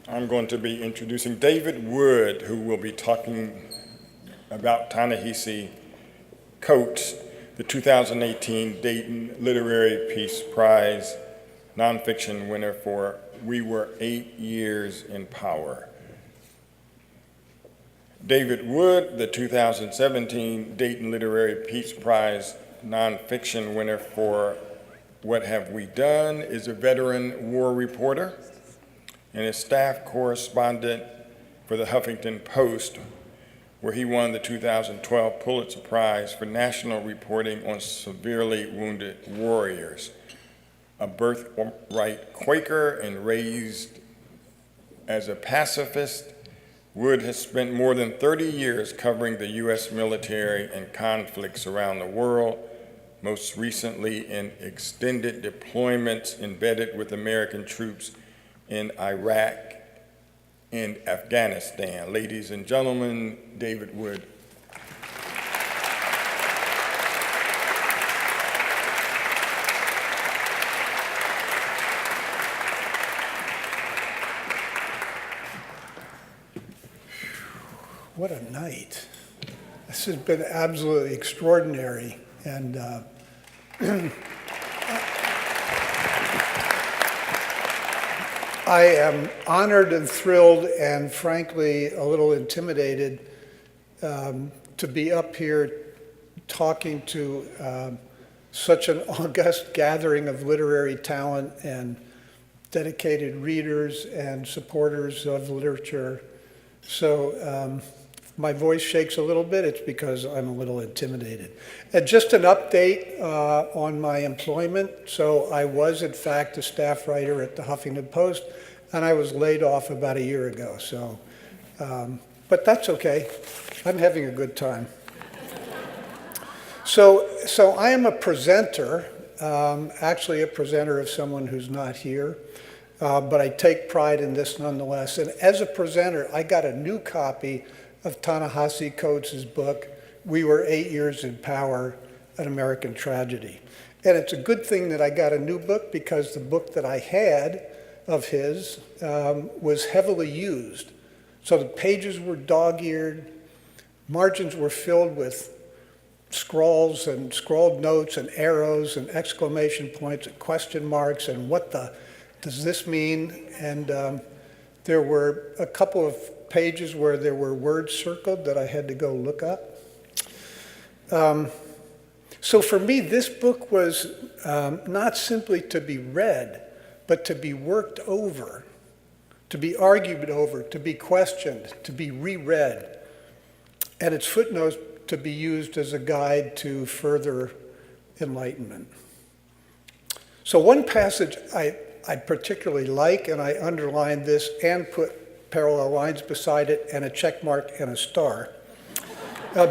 I'm going to be introducing David Wood, who will be talking about Ta-Nehisi Coates, the 2018 Dayton Literary Peace Prize nonfiction winner for We Were 8 Years in Power. David Wood, the 2017 Dayton Literary Peace Prize nonfiction winner for What Have We Done, is a veteran war reporter and is staff correspondent for the Huffington Post, where he won the 2012 Pulitzer Prize for national reporting on severely wounded warriors. A birthright Quaker and raised as a pacifist, Wood has spent more than 30 years covering the U.S. military and conflicts around the world, most recently in extended deployments embedded with American troops in Iraq and Afghanistan. Ladies and gentlemen, David Wood. What a night. This has been absolutely extraordinary. And I am honored and thrilled and frankly a little intimidated to be up here talking to such an august gathering of literary talent and dedicated readers and supporters of literature. So my voice shakes a little bit. It's because I'm a little intimidated. And just an update on my employment. So I was, in fact, a staff writer at the Huffington Post, and I was laid off about a year ago. So, but that's okay. I'm having a good time. So I am a presenter, actually a presenter of someone who's not here. But I take pride in this nonetheless. And as a presenter, I got a new copy of Ta-Nehisi Coates' book, We Were 8 Years in Power, An American Tragedy. And it's a good thing that I got a new book because the book that I had of his was heavily used. So the pages were dog-eared, margins were filled with scrawls and scrawled notes and arrows and exclamation points and question marks and what the does this mean? And there were a couple of pages where there were words circled that I had to go look up. So for me, this book was not simply to be read, but to be worked over, to be argued over, to be questioned, to be reread, and its footnotes to be used as a guide to further enlightenment. So one passage I particularly like, and I underlined this and put parallel lines beside it and a check mark and a star,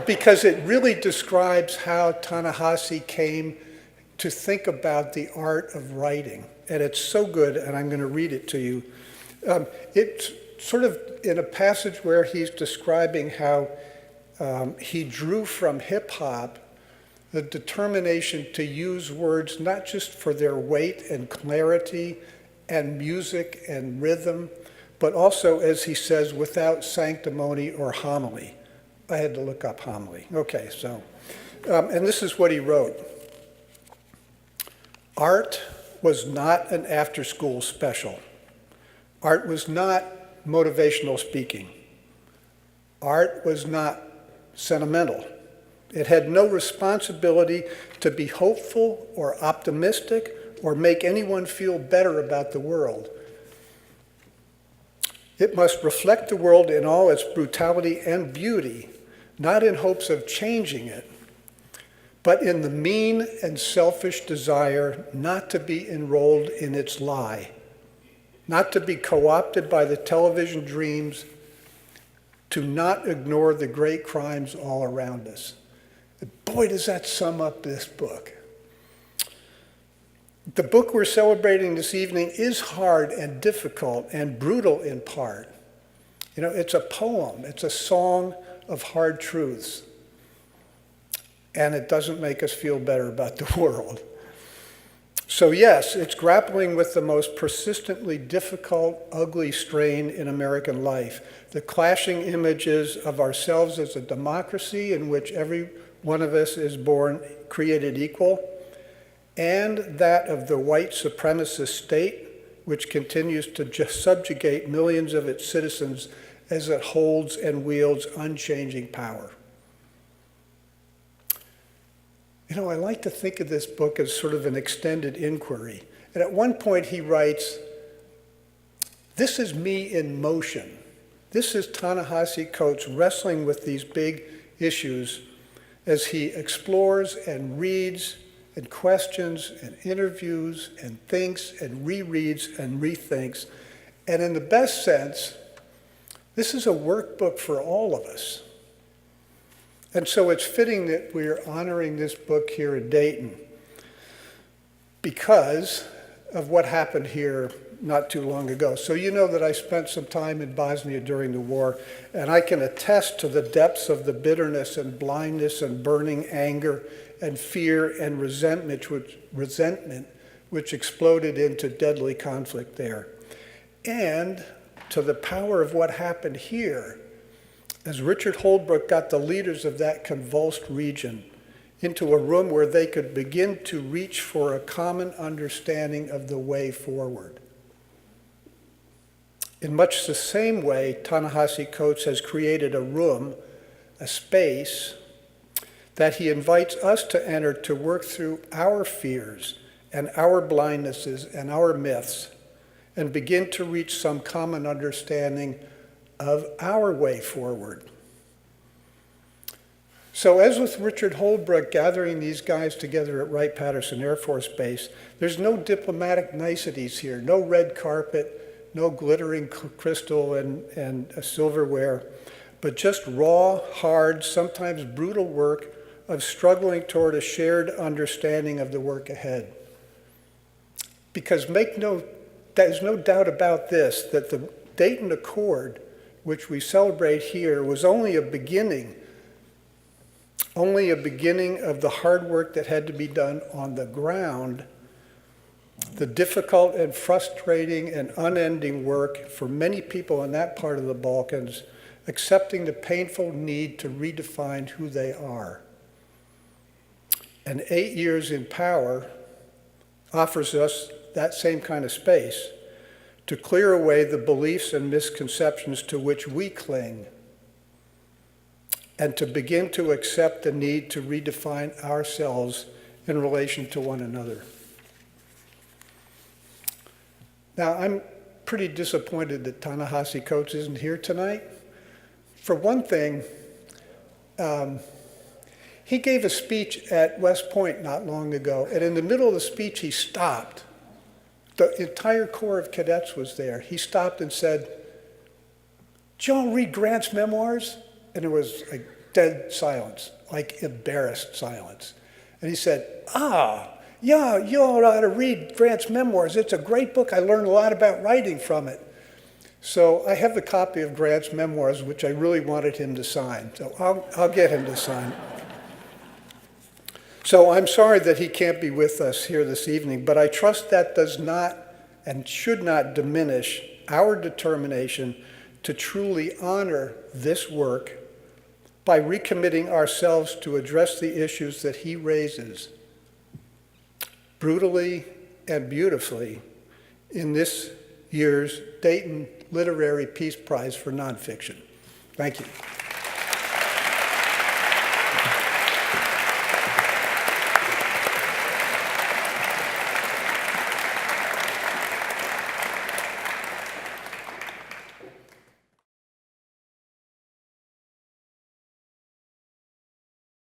because it really describes how Ta-Nehisi came to think about the art of writing. And it's so good, and I'm going to read it to you. It's sort of in a passage where he's describing how he drew from hip hop the determination to use words not just for their weight and clarity and music and rhythm, but also, as he says, without sanctimony or homily. I had to look up homily. Okay, so, and this is what he wrote. Art was not an after-school special. Art was not motivational speaking. Art was not sentimental. It had no responsibility to be hopeful or optimistic or make anyone feel better about the world. It must reflect the world in all its brutality and beauty, not in hopes of changing it, but in the mean and selfish desire not to be enrolled in its lie, not to be co-opted by the television dreams, to not ignore the great crimes all around us. Boy, does that sum up this book. The book we're celebrating this evening is hard and difficult and brutal in part. You know, it's a poem. It's a song of hard truths. And it doesn't make us feel better about the world. So yes, it's grappling with the most persistently difficult, ugly strain in American life, the clashing images of ourselves as a democracy in which every one of us is born created equal, and that of the white supremacist state, which continues to just subjugate millions of its citizens as it holds and wields unchanging power. You know, I like to think of this book as sort of an extended inquiry. And at one point he writes, "This is me in motion." This is Ta-Nehisi Coates wrestling with these big issues as he explores and reads and questions and interviews and thinks and rereads and rethinks. And in the best sense, this is a workbook for all of us. And so it's fitting that we're honoring this book here in Dayton because of what happened here not too long ago. So you know that I spent some time in Bosnia during the war, and I can attest to the depths of the bitterness and blindness and burning anger and fear and resentment which exploded into deadly conflict there. And to the power of what happened here as Richard Holbrooke got the leaders of that convulsed region into a room where they could begin to reach for a common understanding of the way forward. In much the same way, Ta-Nehisi Coates has created a room, a space, that he invites us to enter to work through our fears and our blindnesses and our myths and begin to reach some common understanding of our way forward. So as with Richard Holbrooke gathering these guys together at Wright-Patterson Air Force Base, there's no diplomatic niceties here, no red carpet, no glittering crystal and silverware, but just raw, hard, sometimes brutal work of struggling toward a shared understanding of the work ahead. Because there's no doubt about this, that the Dayton Accord, which we celebrate here, was only a beginning of the hard work that had to be done on the ground, the difficult and frustrating and unending work for many people in that part of the Balkans, accepting the painful need to redefine who they are. And 8 years in power offers us that same kind of space to clear away the beliefs and misconceptions to which we cling, and to begin to accept the need to redefine ourselves in relation to one another. Now, I'm pretty disappointed that Ta-Nehisi Coates isn't here tonight. For one thing, he gave a speech at West Point not long ago, and in the middle of the speech, he stopped. The entire Corps of Cadets was there. He stopped and said, "Did y'all read Grant's memoirs?" And there was like dead silence, like embarrassed silence. And he said, yeah, you all ought to read Grant's memoirs. It's a great book. I learned a lot about writing from it. So I have the copy of Grant's memoirs, which I really wanted him to sign. So I'll get him to sign. So I'm sorry that he can't be with us here this evening, but I trust that does not and should not diminish our determination to truly honor this work by recommitting ourselves to address the issues that he raises brutally and beautifully in this year's Dayton Literary Peace Prize for Nonfiction. Thank you.